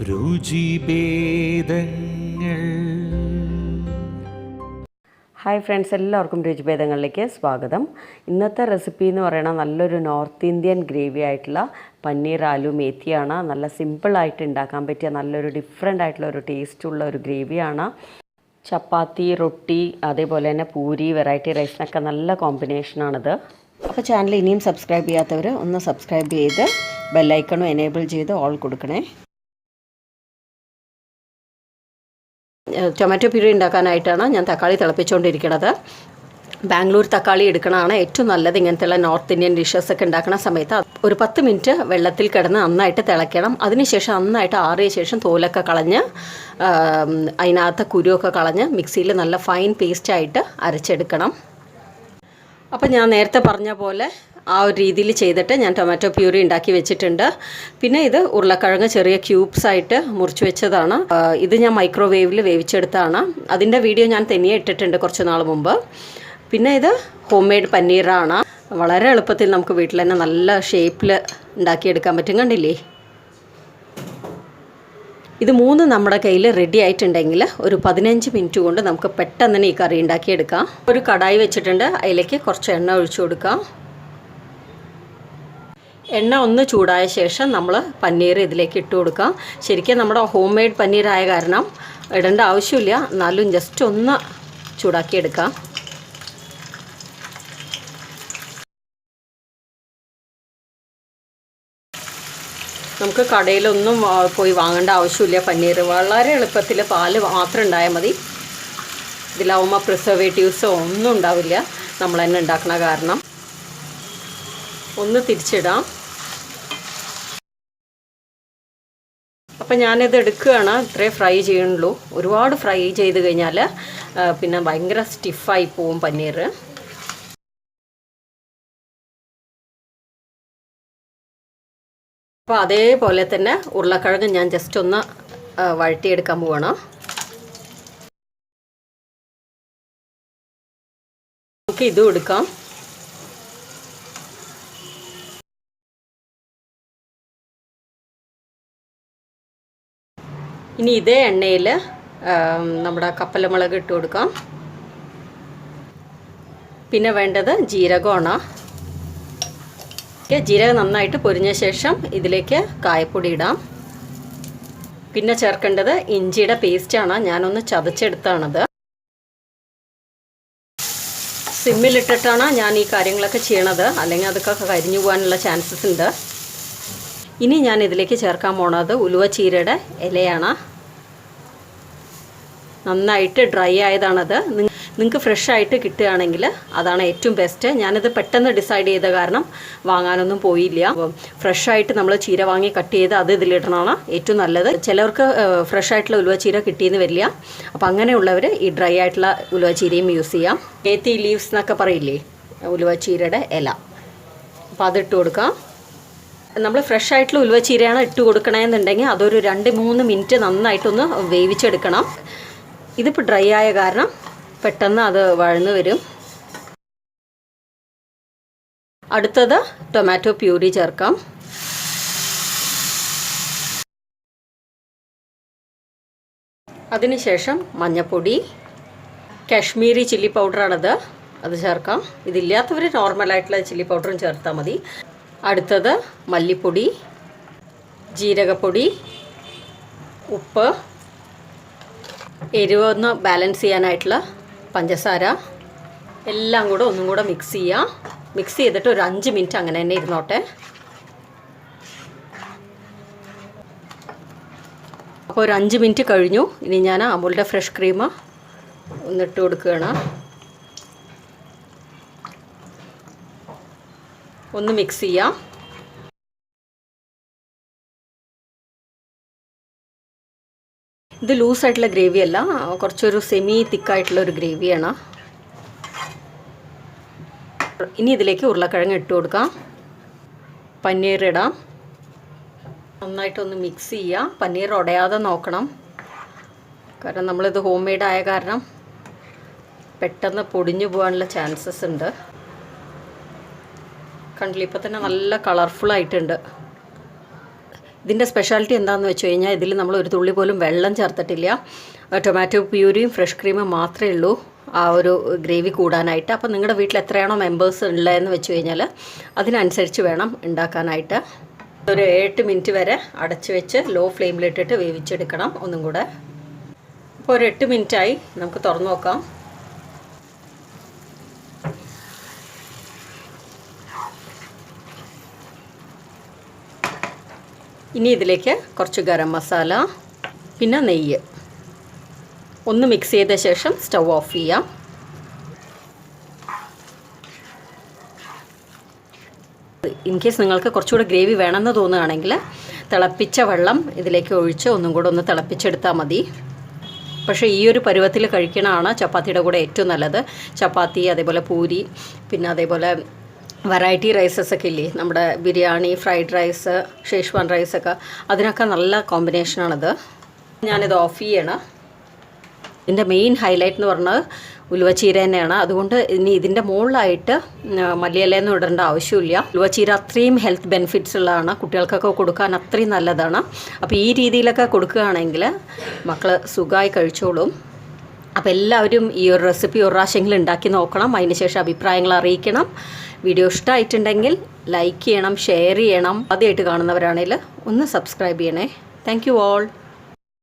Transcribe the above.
ruchibedhangal. Hi friends, എല്ലാവർക്കും രുചിഭേദങ്ങളിലേക്ക് സ്വാഗതം. ഇന്നത്തെ റെസിപ്പി എന്ന് പറയുന്നത് നല്ലൊരു നോർത്ത് ഇന്ത്യൻ ഗ്രേവി ആയിട്ടുള്ള പനീർ ആലു മേത്തിയാണ്. നല്ല സിമ്പിളായിട്ട് ഉണ്ടാക്കാൻ പറ്റിയ നല്ലൊരു ഡിഫറെൻ്റ് ആയിട്ടുള്ള ഒരു ടേസ്റ്റുള്ള ഒരു ഗ്രേവിയാണ്. ചപ്പാത്തി, റൊട്ടി, അതേപോലെ തന്നെ പൂരി, വെറൈറ്റി റൈസിനൊക്കെ നല്ല കോമ്പിനേഷനാണിത്. അപ്പോൾ ചാനൽ ഇനിയും സബ്സ്ക്രൈബ് ചെയ്യാത്തവർ ഒന്ന് സബ്സ്ക്രൈബ് ചെയ്ത് ബെല്ലൈക്കണും എനേബിൾ ചെയ്ത് ഓൾ കൊടുക്കണേ. ടൊമാറ്റോ പ്യൂരി ഉണ്ടാക്കാനായിട്ടാണ് ഞാൻ തക്കാളി തിളപ്പിച്ചുകൊണ്ടിരിക്കുന്നത്. ബാംഗ്ലൂർ തക്കാളി എടുക്കണതാണ് ഏറ്റവും നല്ലത്. ഇങ്ങനത്തെയുള്ള നോർത്ത് ഇന്ത്യൻ ഡിഷസൊക്കെ ഉണ്ടാക്കുന്ന സമയത്ത് ഒരു 10 മിനിറ്റ് വെള്ളത്തിൽ കിടന്ന് നന്നായിട്ട് തിളയ്ക്കണം. അതിനുശേഷം നന്നായിട്ട് ആറിയ ശേഷം തോലൊക്കെ കളഞ്ഞ് അതിനകത്ത് കുരുവൊക്കെ കളഞ്ഞ് മിക്സിയിൽ നല്ല ഫൈൻ പേസ്റ്റായിട്ട് അരച്ചെടുക്കണം. അപ്പോൾ ഞാൻ നേരത്തെ പറഞ്ഞ പോലെ ആ ഒരു രീതിയിൽ ചെയ്തിട്ട് ഞാൻ ടൊമാറ്റോ പ്യൂരി ഉണ്ടാക്കി വെച്ചിട്ടുണ്ട്. പിന്നെ ഇത് ഉരുളക്കിഴങ്ങ് ചെറിയ ക്യൂബ്സായിട്ട് മുറിച്ച് വെച്ചതാണ്. ഇത് ഞാൻ മൈക്രോവേവിൽ വേവിച്ചെടുത്താണ്. അതിൻ്റെ വീഡിയോ ഞാൻ തനിയെ ഇട്ടിട്ടുണ്ട് കുറച്ച് നാൾ മുമ്പ്. പിന്നെ ഇത് ഹോം മെയ്ഡ് പനീറാണ്. വളരെ എളുപ്പത്തിൽ നമുക്ക് വീട്ടിൽ തന്നെ നല്ല ഷേപ്പിൽ ഉണ്ടാക്കിയെടുക്കാൻ പറ്റും. കണ്ടില്ലേ, ഇത് 3 നമ്മുടെ കയ്യിൽ റെഡി ആയിട്ടുണ്ടെങ്കിൽ ഒരു 15 മിനിറ്റ് കൊണ്ട് നമുക്ക് പെട്ടെന്ന് തന്നെ ഈ കറി ഉണ്ടാക്കിയെടുക്കാം. ഒരു കടായി വെച്ചിട്ടുണ്ട്, അതിലേക്ക് കുറച്ച് എണ്ണ ഒഴിച്ചു കൊടുക്കാം. എണ്ണ ഒന്ന് ചൂടായ ശേഷം നമ്മൾ പനീർ ഇതിലേക്ക് ഇട്ട് കൊടുക്കാം. ശരിക്കും നമ്മുടെ ഹോം മെയ്ഡ് പനീറായ കാരണം ഇടേണ്ട ആവശ്യമില്ല, എന്നാലും ജസ്റ്റ് ഒന്ന് ചൂടാക്കിയെടുക്കാം. നമുക്ക് കടയിലൊന്നും പോയി വാങ്ങേണ്ട ആവശ്യമില്ല. പനീർ വളരെ എളുപ്പത്തിൽ പാല് മാത്രം ഉണ്ടായാൽ മതി. ഇതിലാവുമ്പോൾ പ്രിസർവേറ്റീവ്സോ ഒന്നും ഉണ്ടാവില്ല, നമ്മൾ തന്നെ ഉണ്ടാക്കണ കാരണം. ഒന്ന് തിരിച്ചിടാം. അപ്പം ഞാനിത് എടുക്കുകയാണ്. ഇത്രേ ഫ്രൈ ചെയ്യണുള്ളൂ. ഒരുപാട് ഫ്രൈ ചെയ്ത് കഴിഞ്ഞാൽ പിന്നെ ഭയങ്കര സ്റ്റിഫായി പോവും പനീർ. അപ്പോൾ അതേപോലെ തന്നെ ഉരുളക്കിഴങ്ങ് ഞാൻ ജസ്റ്റ് ഒന്ന് വഴറ്റിയെടുക്കാൻ പോവാണ്. നമുക്ക് ഇതും എടുക്കാം. ഇനി ഇതേ എണ്ണയിൽ നമ്മുടെ കപ്പലമുളക് ഇട്ട് കൊടുക്കാം. പിന്നെ വേണ്ടത് ജീരകമാണ്. ജീരകം നന്നായിട്ട് പൊരിഞ്ഞ ശേഷം ഇതിലേക്ക് കായപ്പൊടി ഇടാം. പിന്നെ ചേർക്കേണ്ടത് ഇഞ്ചിയുടെ പേസ്റ്റാണ്. ഞാനൊന്ന് ചതച്ചെടുത്താണത്. സിമ്മിലിട്ടിട്ടാണ് ഞാൻ ഈ കാര്യങ്ങളൊക്കെ ചെയ്യണത്, അല്ലെങ്കിൽ അതൊക്കെ കരിഞ്ഞു പോകാനുള്ള ചാൻസസ് ഉണ്ട്. ഇനി ഞാൻ ഇതിലേക്ക് ചേർക്കാൻ പോണത് ഉലുവ ചീരയുടെ ഇലയാണ്. നന്നായിട്ട് ഡ്രൈ ആയതാണത്. നിങ്ങൾക്ക് ഫ്രഷ് ആയിട്ട് കിട്ടുകയാണെങ്കിൽ അതാണ് ഏറ്റവും ബെസ്റ്റ്. ഞാനിത് പെട്ടെന്ന് ഡിസൈഡ് ചെയ്ത കാരണം വാങ്ങാനൊന്നും പോയില്ല. ഫ്രഷ് ആയിട്ട് നമ്മൾ ചീര വാങ്ങി കട്ട് ചെയ്ത് അത് ഇതിലിടണമാണ് ഏറ്റവും നല്ലത്. ചിലർക്ക് ഫ്രഷ് ആയിട്ടുള്ള ഉലുവ ചീര കിട്ടിയെന്ന് വരില്ല. അപ്പോൾ അങ്ങനെയുള്ളവർ ഈ ഡ്രൈ ആയിട്ടുള്ള ഉലുവ ചീരയും യൂസ് ചെയ്യാം. മേത്തി ലീവ്സ് എന്നൊക്കെ പറയില്ലേ, ഉലുവ ചീരയുടെ ഇല. അപ്പോൾ അതിട്ട് കൊടുക്കാം. നമ്മൾ ഫ്രഷ് ആയിട്ടുള്ള ഉലുവ ചീരയാണ് ഇട്ട് കൊടുക്കണമെന്നുണ്ടെങ്കിൽ അതൊരു 2-3 മിനിറ്റ് നന്നായിട്ടൊന്ന് വേവിച്ചെടുക്കണം. ഇതിപ്പോൾ ഡ്രൈ ആയ കാരണം പെട്ടെന്ന് അത് വഴന്ന് വരും. അടുത്തത് ടൊമാറ്റോ പ്യൂരി ചേർക്കാം. അതിനുശേഷം മഞ്ഞൾപ്പൊടി, കാശ്മീരി ചില്ലി പൗഡറാണത്, അത് ചേർക്കാം. ഇതില്ലാത്തവർ നോർമലായിട്ടുള്ള ചില്ലി പൗഡറും ചേർത്താൽ മതി. അടുത്തത് മല്ലിപ്പൊടി, ജീരകപ്പൊടി, ഉപ്പ്, എരിവൊന്ന് ബാലൻസ് ചെയ്യാനായിട്ടുള്ള പഞ്ചസാര, എല്ലാം കൂടെ ഒന്നും കൂടെ മിക്സ് ചെയ്യാം. മിക്സ് ചെയ്തിട്ട് ഒരു 5 മിനിറ്റ് അങ്ങനെ തന്നെ ഇരുന്നോട്ടെ. അപ്പോൾ ഒരു 5 മിനിറ്റ് കഴിഞ്ഞു. ഇനി ഞാൻ അമൂലിൻ്റെ ഫ്രഷ് ക്രീം ഒന്നിട്ട് കൊടുക്കുകയാണ്. ഒന്ന് മിക്സ് ചെയ്യാം. ഇത് ലൂസായിട്ടുള്ള ഗ്രേവി അല്ല, കുറച്ചൊരു സെമി തിക്കായിട്ടുള്ളൊരു ഗ്രേവിയാണ്. ഇനി ഇതിലേക്ക് ഉരുളക്കിഴങ്ങ് ഇട്ട് കൊടുക്കാം. പനീർ ഇടാം. നന്നായിട്ടൊന്ന് മിക്സ് ചെയ്യാം. പനീർ ഉടയാതെ നോക്കണം, കാരണം നമ്മളിത് ഹോം മെയ്ഡ് ആയ കാരണം പെട്ടെന്ന് പൊടിഞ്ഞു പോകാനുള്ള ചാൻസസ് ഉണ്ട്. കണ്ടില്ല, ഇപ്പോൾ തന്നെ നല്ല കളർഫുൾ ആയിട്ടുണ്ട്. ഇതിൻ്റെ സ്പെഷ്യാലിറ്റി എന്താണെന്ന് വെച്ച് കഴിഞ്ഞാൽ ഇതിൽ നമ്മൾ ഒരു തുള്ളി പോലും വെള്ളം ചേർത്തിട്ടില്ല. ടൊമാറ്റോ പ്യൂരിയും ഫ്രഷ് ക്രീമും മാത്രമേ ഉള്ളൂ ആ ഒരു ഗ്രേവി കൂടാനായിട്ട്. അപ്പോൾ നിങ്ങളുടെ വീട്ടിൽ എത്രയാണോ മെമ്പേഴ്സ് ഉള്ളതെന്ന് വെച്ച് കഴിഞ്ഞാൽ അതിനനുസരിച്ച് വേണം ഉണ്ടാക്കാനായിട്ട്. ഒരു 8 മിനിറ്റ് വരെ അടച്ച് വെച്ച് ലോ ഫ്ലെയിമിലിട്ടിട്ട് വേവിച്ചെടുക്കണം. ഒന്നും കൂടെ ഇപ്പോൾ ഒരു 8 മിനിറ്റായി. നമുക്ക് തുറന്നു നോക്കാം. ഇനി ഇതിലേക്ക് കുറച്ച് ഗരം മസാല, പിന്നെ നെയ്യ് ഒന്ന് മിക്സ് ചെയ്ത ശേഷം സ്റ്റൗ ഓഫ് ചെയ്യാം. ഇൻ കേസ് നിങ്ങൾക്ക് കുറച്ചുകൂടെ ഗ്രേവി വേണമെന്ന് തോന്നുകയാണെങ്കിൽ തിളപ്പിച്ച വെള്ളം ഇതിലേക്ക് ഒഴിച്ച് ഒന്നും കൂടെ ഒന്ന് തിളപ്പിച്ചെടുത്താൽ മതി. പക്ഷേ ഈ ഒരു പരുവത്തിൽ കഴിക്കണതാണ് ചപ്പാത്തിയുടെ കൂടെ ഏറ്റവും നല്ലത്. ചപ്പാത്തി, അതേപോലെ പൂരി, പിന്നെ അതേപോലെ വെറൈറ്റി റൈസസ് ഒക്കെ ഇല്ലേ, നമ്മുടെ ബിരിയാണി, ഫ്രൈഡ് റൈസ്, ഷേഷ്വാൻ റൈസൊക്കെ, അതിനൊക്കെ നല്ല കോമ്പിനേഷനാണിത്. ഞാനിത് ഓഫ് ചെയ്യണം. ഇതിൻ്റെ മെയിൻ ഹൈലൈറ്റ് എന്ന് പറഞ്ഞാൽ ഉലുവച്ചീര തന്നെയാണ്. അതുകൊണ്ട് ഇനി ഇതിൻ്റെ മുകളിലായിട്ട് മല്ലിയിലയൊന്നും ഇടേണ്ട ആവശ്യമില്ല. ഉലുവച്ചീര അത്രയും ഹെൽത്ത് ബെനിഫിറ്റ്സ് ഉള്ളതാണ്, കുട്ടികൾക്കൊക്കെ കൊടുക്കാൻ അത്രയും നല്ലതാണ്. അപ്പോൾ ഈ രീതിയിലൊക്കെ കൊടുക്കുകയാണെങ്കിൽ മക്കൾ സുഖമായി കഴിച്ചോളും. അപ്പോൾ എല്ലാവരും ഈ ഒരു റെസിപ്പി ഒരു പ്രാവശ്യമെങ്കിലും ഉണ്ടാക്കി നോക്കണം. അതിന് ശേഷം അഭിപ്രായങ്ങൾ അറിയിക്കണം. വീഡിയോ ഇഷ്ടമായിട്ടുണ്ടെങ്കിൽ ലൈക്ക് ചെയ്യണം, ഷെയർ ചെയ്യണം. ആദ്യമായിട്ട് കാണുന്നവരാണെങ്കിൽ ഒന്ന് സബ്സ്ക്രൈബ് ചെയ്യണേ. Thank you all.